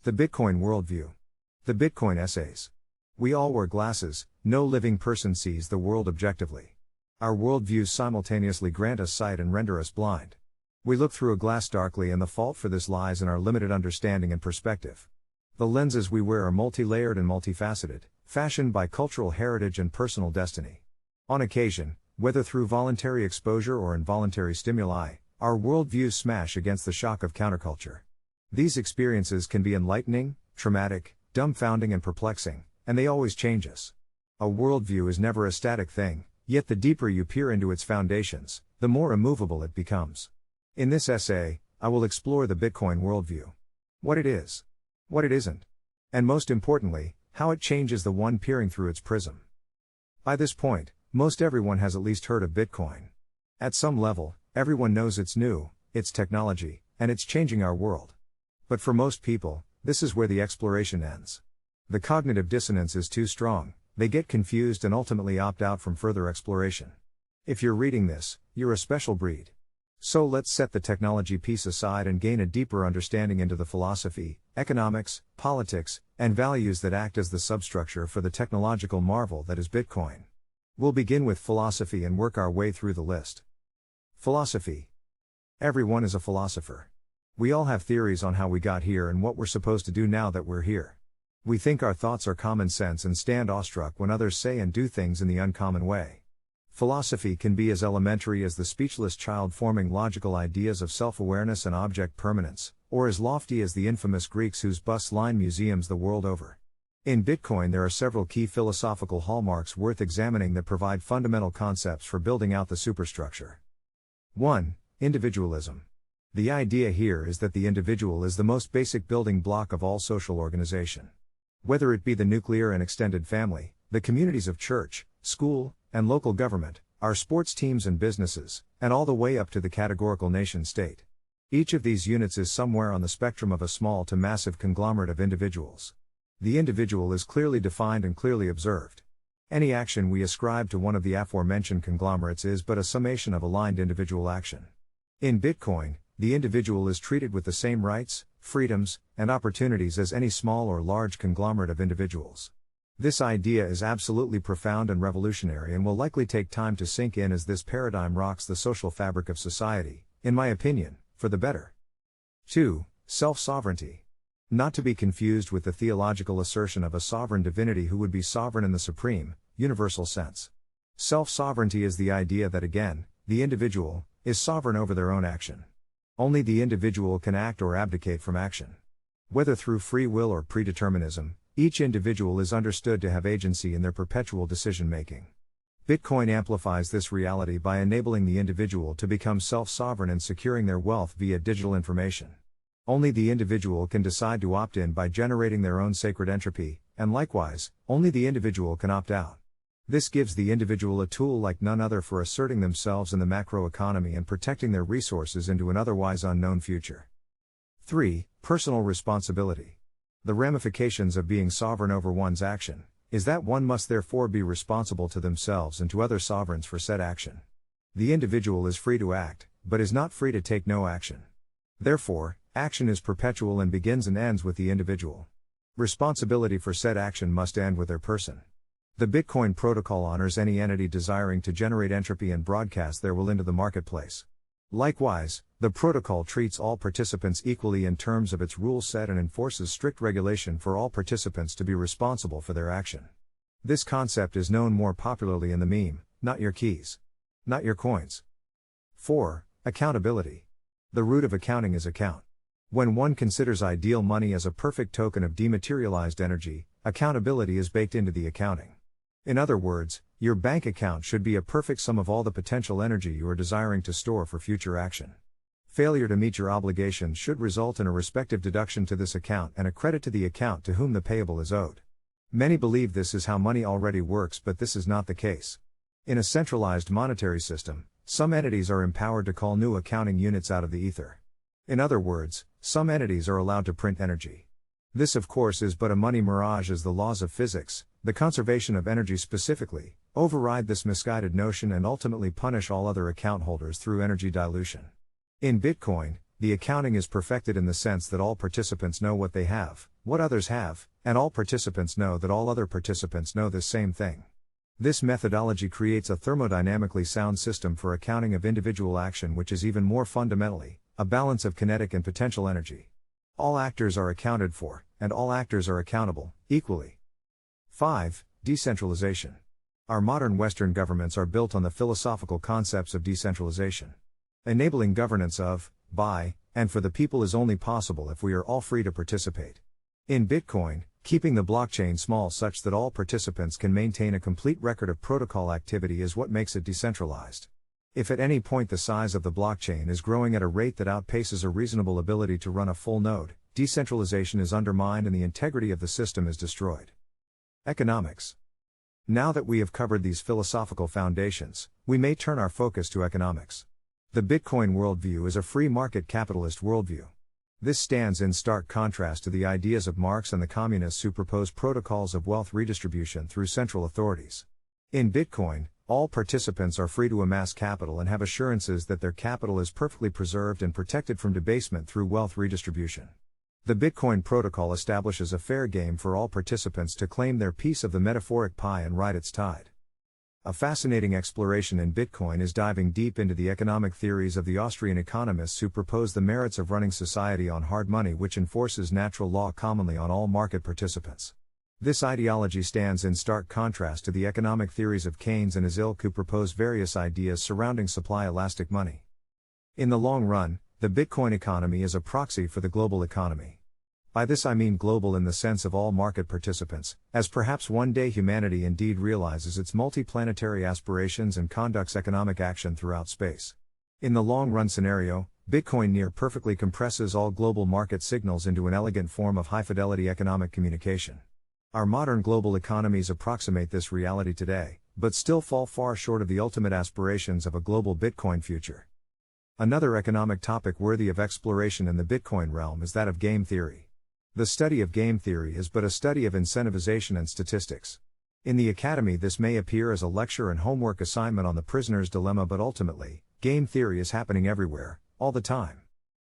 The Bitcoin Worldview. The Bitcoin Essays. We all wear glasses, no living person sees the world objectively. Our worldviews simultaneously grant us sight and render us blind. We look through a glass darkly, and the fault for this lies in our limited understanding and perspective. The lenses we wear are multi-layered and multifaceted, fashioned by cultural heritage and personal destiny. On occasion, whether through voluntary exposure or involuntary stimuli, our worldviews smash against the shock of counterculture. These experiences can be enlightening, traumatic, dumbfounding and perplexing, and they always change us. A worldview is never a static thing, yet the deeper you peer into its foundations, the more immovable it becomes. In this essay, I will explore the Bitcoin worldview. What it is, what it isn't, and most importantly, how it changes the one peering through its prism. By this point, most everyone has at least heard of Bitcoin. At some level, everyone knows it's new, it's technology, and it's changing our world. But for most people, this is where the exploration ends. The cognitive dissonance is too strong, they get confused and ultimately opt out from further exploration. If you're reading this, you're a special breed. So let's set the technology piece aside and gain a deeper understanding into the philosophy, economics, politics, and values that act as the substructure for the technological marvel that is Bitcoin. We'll begin with philosophy and work our way through the list. Philosophy. Everyone is a philosopher. We all have theories on how we got here and what we're supposed to do now that we're here. We think our thoughts are common sense and stand awestruck when others say and do things in the uncommon way. Philosophy can be as elementary as the speechless child forming logical ideas of self-awareness and object permanence, or as lofty as the infamous Greeks whose busts line museums the world over. In Bitcoin there are several key philosophical hallmarks worth examining that provide fundamental concepts for building out the superstructure. 1. Individualism. The idea here is that the individual is the most basic building block of all social organization. Whether it be the nuclear and extended family, the communities of church, school, and local government, our sports teams and businesses, and all the way up to the categorical nation-state. Each of these units is somewhere on the spectrum of a small to massive conglomerate of individuals. The individual is clearly defined and clearly observed. Any action we ascribe to one of the aforementioned conglomerates is but a summation of aligned individual action. In Bitcoin, the individual is treated with the same rights, freedoms, and opportunities as any small or large conglomerate of individuals. This idea is absolutely profound and revolutionary and will likely take time to sink in as this paradigm rocks the social fabric of society, in my opinion, for the better. 2. Self-sovereignty. Not to be confused with the theological assertion of a sovereign divinity who would be sovereign in the supreme, universal sense. Self-sovereignty is the idea that again, the individual, is sovereign over their own action. Only the individual can act or abdicate from action. Whether through free will or predeterminism, each individual is understood to have agency in their perpetual decision-making. Bitcoin amplifies this reality by enabling the individual to become self-sovereign and securing their wealth via digital information. Only the individual can decide to opt in by generating their own sacred entropy, and likewise, only the individual can opt out. This gives the individual a tool like none other for asserting themselves in the macroeconomy and protecting their resources into an otherwise unknown future. 3. Personal responsibility. The ramifications of being sovereign over one's action is that one must therefore be responsible to themselves and to other sovereigns for said action. The individual is free to act, but is not free to take no action. Therefore, action is perpetual and begins and ends with the individual. Responsibility for said action must end with their person. The Bitcoin protocol honors any entity desiring to generate entropy and broadcast their will into the marketplace. Likewise, the protocol treats all participants equally in terms of its rule set and enforces strict regulation for all participants to be responsible for their action. This concept is known more popularly in the meme, "Not your keys. Not your coins." 4. Accountability. The root of accounting is account. When one considers ideal money as a perfect token of dematerialized energy, accountability is baked into the accounting. In other words, your bank account should be a perfect sum of all the potential energy you are desiring to store for future action. Failure to meet your obligations should result in a respective deduction to this account and a credit to the account to whom the payable is owed. Many believe this is how money already works, but this is not the case. In a centralized monetary system, some entities are empowered to call new accounting units out of the ether. In other words, some entities are allowed to print energy. This of course is but a money mirage, as the laws of physics, the conservation of energy specifically, override this misguided notion and ultimately punish all other account holders through energy dilution. In Bitcoin, the accounting is perfected in the sense that all participants know what they have, what others have, and all participants know that all other participants know this same thing. This methodology creates a thermodynamically sound system for accounting of individual action, which is even more fundamentally, a balance of kinetic and potential energy. All actors are accounted for, and all actors are accountable, equally. 5. Decentralization. Our modern Western governments are built on the philosophical concepts of decentralization. Enabling governance of, by, and for the people is only possible if we are all free to participate. In Bitcoin, keeping the blockchain small such that all participants can maintain a complete record of protocol activity is what makes it decentralized. If at any point the size of the blockchain is growing at a rate that outpaces a reasonable ability to run a full node, decentralization is undermined and the integrity of the system is destroyed. Economics. Now that we have covered these philosophical foundations, we may turn our focus to economics. The Bitcoin worldview is a free market capitalist worldview. This stands in stark contrast to the ideas of Marx and the communists who propose protocols of wealth redistribution through central authorities. In Bitcoin, all participants are free to amass capital and have assurances that their capital is perfectly preserved and protected from debasement through wealth redistribution. The Bitcoin protocol establishes a fair game for all participants to claim their piece of the metaphoric pie and ride its tide. A fascinating exploration in Bitcoin is diving deep into the economic theories of the Austrian economists who propose the merits of running society on hard money, which enforces natural law commonly on all market participants. This ideology stands in stark contrast to the economic theories of Keynes and his ilk, who propose various ideas surrounding supply-elastic money. In the long run, the Bitcoin economy is a proxy for the global economy. By this I mean global in the sense of all market participants, as perhaps one day humanity indeed realizes its multiplanetary aspirations and conducts economic action throughout space. In the long-run scenario, Bitcoin near perfectly compresses all global market signals into an elegant form of high-fidelity economic communication. Our modern global economies approximate this reality today, but still fall far short of the ultimate aspirations of a global Bitcoin future. Another economic topic worthy of exploration in the Bitcoin realm is that of game theory. The study of game theory is but a study of incentivization and statistics. In the academy this may appear as a lecture and homework assignment on the prisoner's dilemma, but ultimately, game theory is happening everywhere, all the time.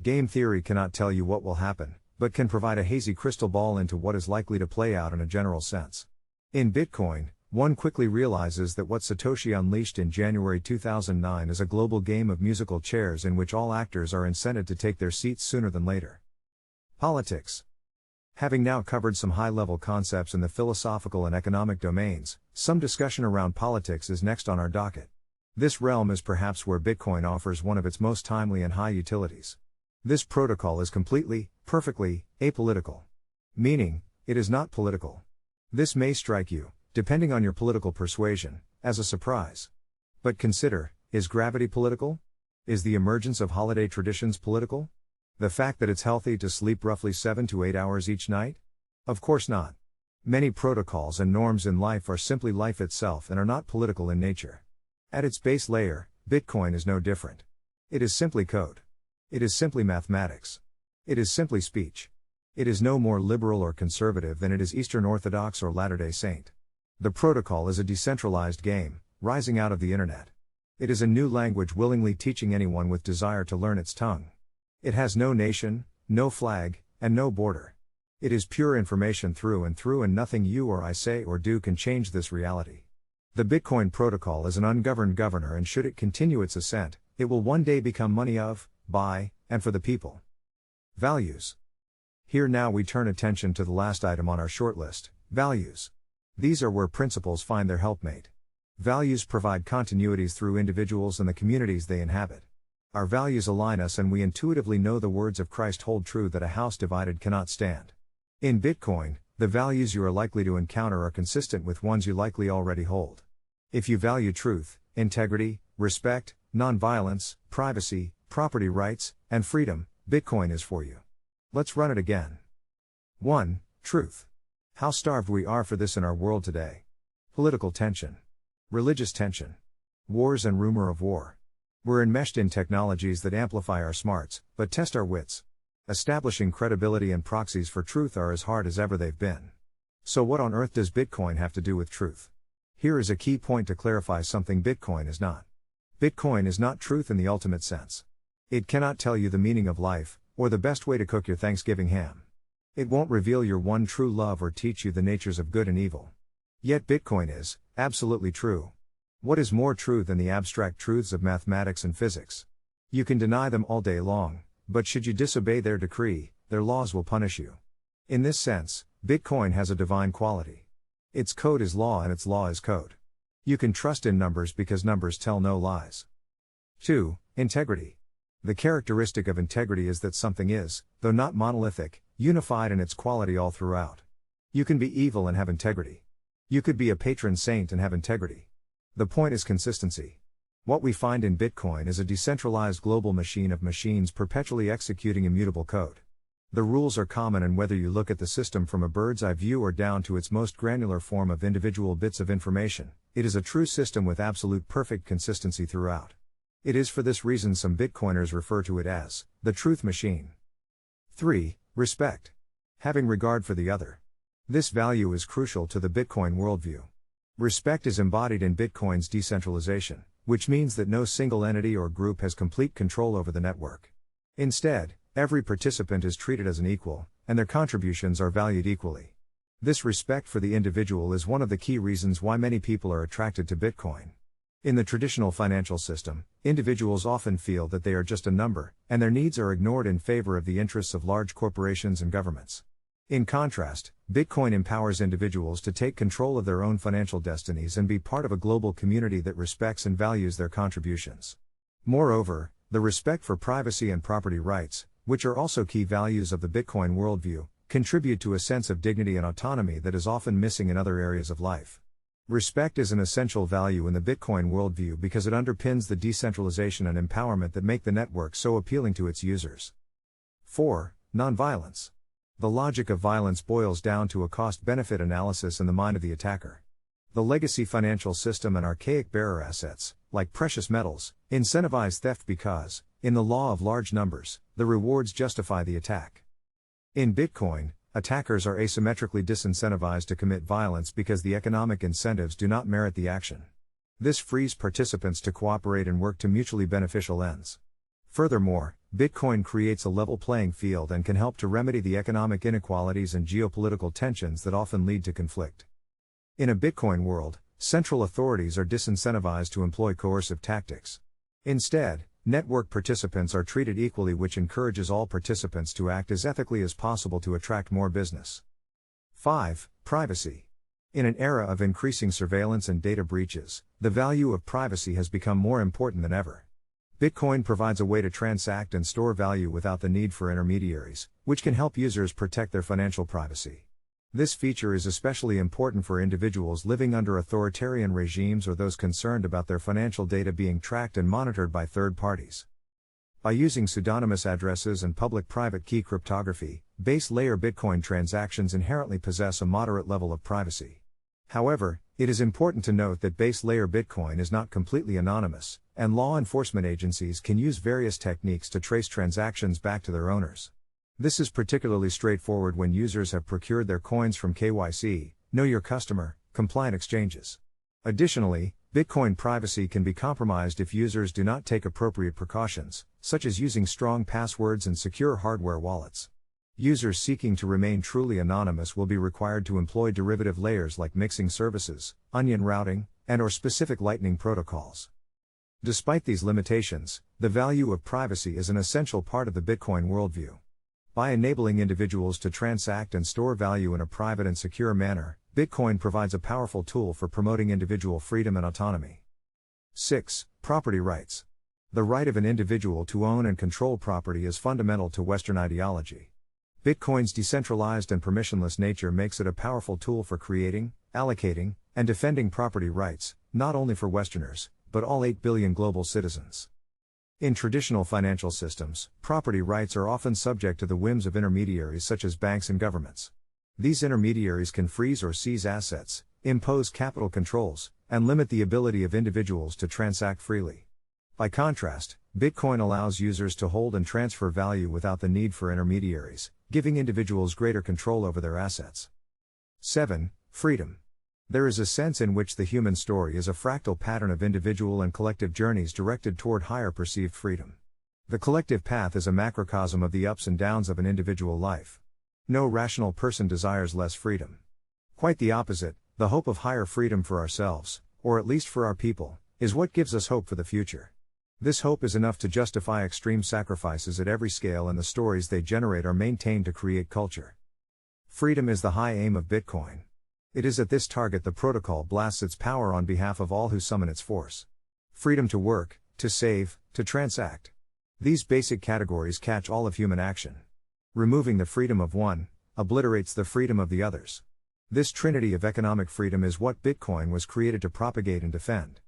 Game theory cannot tell you what will happen, but can provide a hazy crystal ball into what is likely to play out in a general sense. In Bitcoin, one quickly realizes that what Satoshi unleashed in January 2009 is a global game of musical chairs in which all actors are incented to take their seats sooner than later. Politics. Having now covered some high-level concepts in the philosophical and economic domains, some discussion around politics is next on our docket. This realm is perhaps where Bitcoin offers one of its most timely and high utilities. This protocol is completely, perfectly, apolitical. Meaning, it is not political. This may strike you, depending on your political persuasion, as a surprise. But consider, is gravity political? Is the emergence of holiday traditions political? The fact that it's healthy to sleep roughly 7 to 8 hours each night? Of course not. Many protocols and norms in life are simply life itself and are not political in nature. At its base layer, Bitcoin is no different. It is simply code. It is simply mathematics. It is simply speech. It is no more liberal or conservative than it is Eastern Orthodox or Latter-day Saint. The protocol is a decentralized game, rising out of the internet. It is a new language willingly teaching anyone with desire to learn its tongue. It has no nation, no flag, and no border. It is pure information through and nothing you or I say or do can change this reality. The Bitcoin protocol is an ungoverned governor, and should it continue its ascent, it will one day become money of, by, and for the people. Values. Here now we turn attention to the last item on our shortlist, values. These are where principles find their helpmate. Values provide continuities through individuals and the communities they inhabit. Our values align us, and we intuitively know the words of Christ hold true that a house divided cannot stand. In Bitcoin, the values you are likely to encounter are consistent with ones you likely already hold. If you value truth, integrity, respect, nonviolence, privacy, property rights, and freedom, Bitcoin is for you. Let's run it again. 1. Truth. How starved we are for this in our world today. Political tension. Religious tension. Wars and rumor of war. We're enmeshed in technologies that amplify our smarts, but test our wits. Establishing credibility and proxies for truth are as hard as ever they've been. So what on earth does Bitcoin have to do with truth? Here is a key point to clarify something Bitcoin is not. Bitcoin is not truth in the ultimate sense. It cannot tell you the meaning of life, or the best way to cook your Thanksgiving ham. It won't reveal your one true love or teach you the natures of good and evil. Yet Bitcoin is absolutely true. What is more true than the abstract truths of mathematics and physics? You can deny them all day long, but should you disobey their decree, their laws will punish you. In this sense, Bitcoin has a divine quality. Its code is law and its law is code. You can trust in numbers because numbers tell no lies. 2. Integrity. The characteristic of integrity is that something is, though not monolithic, unified in its quality all throughout. You can be evil and have integrity. You could be a patron saint and have integrity. The point is consistency. What we find in Bitcoin is a decentralized global machine of machines perpetually executing immutable code. The rules are common, and whether you look at the system from a bird's eye view or down to its most granular form of individual bits of information, it is a true system with absolute perfect consistency throughout. It is for this reason some Bitcoiners refer to it as the truth machine. 3. Respect. Having regard for the other. This value is crucial to the Bitcoin worldview. Respect is embodied in Bitcoin's decentralization, which means that no single entity or group has complete control over the network. Instead, every participant is treated as an equal, and their contributions are valued equally. This respect for the individual is one of the key reasons why many people are attracted to Bitcoin. In the traditional financial system, individuals often feel that they are just a number, and their needs are ignored in favor of the interests of large corporations and governments. In contrast, Bitcoin empowers individuals to take control of their own financial destinies and be part of a global community that respects and values their contributions. Moreover, the respect for privacy and property rights, which are also key values of the Bitcoin worldview, contribute to a sense of dignity and autonomy that is often missing in other areas of life. Respect is an essential value in the Bitcoin worldview because it underpins the decentralization and empowerment that make the network so appealing to its users. 4. Nonviolence. The logic of violence boils down to a cost-benefit analysis in the mind of the attacker. The legacy financial system and archaic bearer assets, like precious metals, incentivize theft because, in the law of large numbers, the rewards justify the attack. In Bitcoin, attackers are asymmetrically disincentivized to commit violence because the economic incentives do not merit the action. This frees participants to cooperate and work to mutually beneficial ends. Furthermore, Bitcoin creates a level playing field and can help to remedy the economic inequalities and geopolitical tensions that often lead to conflict. In a Bitcoin world, central authorities are disincentivized to employ coercive tactics. Instead, network participants are treated equally, which encourages all participants to act as ethically as possible to attract more business. 5. Privacy. In an era of increasing surveillance and data breaches, the value of privacy has become more important than ever. Bitcoin provides a way to transact and store value without the need for intermediaries, which can help users protect their financial privacy. This feature is especially important for individuals living under authoritarian regimes or those concerned about their financial data being tracked and monitored by third parties. By using pseudonymous addresses and public-private key cryptography, base-layer Bitcoin transactions inherently possess a moderate level of privacy. However, it is important to note that base-layer Bitcoin is not completely anonymous, and law enforcement agencies can use various techniques to trace transactions back to their owners. This is particularly straightforward when users have procured their coins from KYC, Know Your Customer, compliant exchanges. Additionally, Bitcoin privacy can be compromised if users do not take appropriate precautions, such as using strong passwords and secure hardware wallets. Users seeking to remain truly anonymous will be required to employ derivative layers like mixing services, onion routing, and/or specific Lightning protocols. Despite these limitations, the value of privacy is an essential part of the Bitcoin worldview. By enabling individuals to transact and store value in a private and secure manner, Bitcoin provides a powerful tool for promoting individual freedom and autonomy. 6. Property rights. The right of an individual to own and control property is fundamental to Western ideology. Bitcoin's decentralized and permissionless nature makes it a powerful tool for creating, allocating, and defending property rights, not only for Westerners, but all 8 billion global citizens. In traditional financial systems, property rights are often subject to the whims of intermediaries such as banks and governments. These intermediaries can freeze or seize assets, impose capital controls, and limit the ability of individuals to transact freely. By contrast, Bitcoin allows users to hold and transfer value without the need for intermediaries, giving individuals greater control over their assets. 7. Freedom. There is a sense in which the human story is a fractal pattern of individual and collective journeys directed toward higher perceived freedom. The collective path is a macrocosm of the ups and downs of an individual life. No rational person desires less freedom. Quite the opposite, the hope of higher freedom for ourselves, or at least for our people, is what gives us hope for the future. This hope is enough to justify extreme sacrifices at every scale, and the stories they generate are maintained to create culture. Freedom is the high aim of Bitcoin. It is at this target the protocol blasts its power on behalf of all who summon its force. Freedom to work, to save, to transact. These basic categories catch all of human action. Removing the freedom of one, obliterates the freedom of the others. This trinity of economic freedom is what Bitcoin was created to propagate and defend.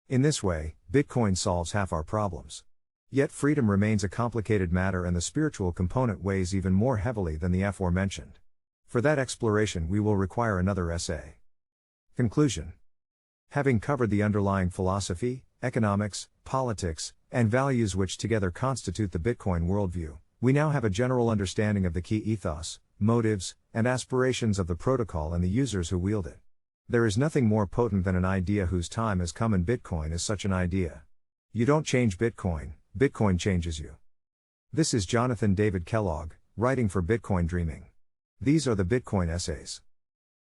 In this way, Bitcoin solves half our problems. Yet freedom remains a complicated matter, and the spiritual component weighs even more heavily than the aforementioned. For that exploration we will require another essay. Conclusion. Having covered the underlying philosophy, economics, politics, and values which together constitute the Bitcoin worldview, we now have a general understanding of the key ethos, motives, and aspirations of the protocol and the users who wield it. There is nothing more potent than an idea whose time has come, and Bitcoin is such an idea. You don't change Bitcoin, Bitcoin changes you. This is Jonathan David Kellogg, writing for Bitcoin Dreaming. These are the Bitcoin Essays.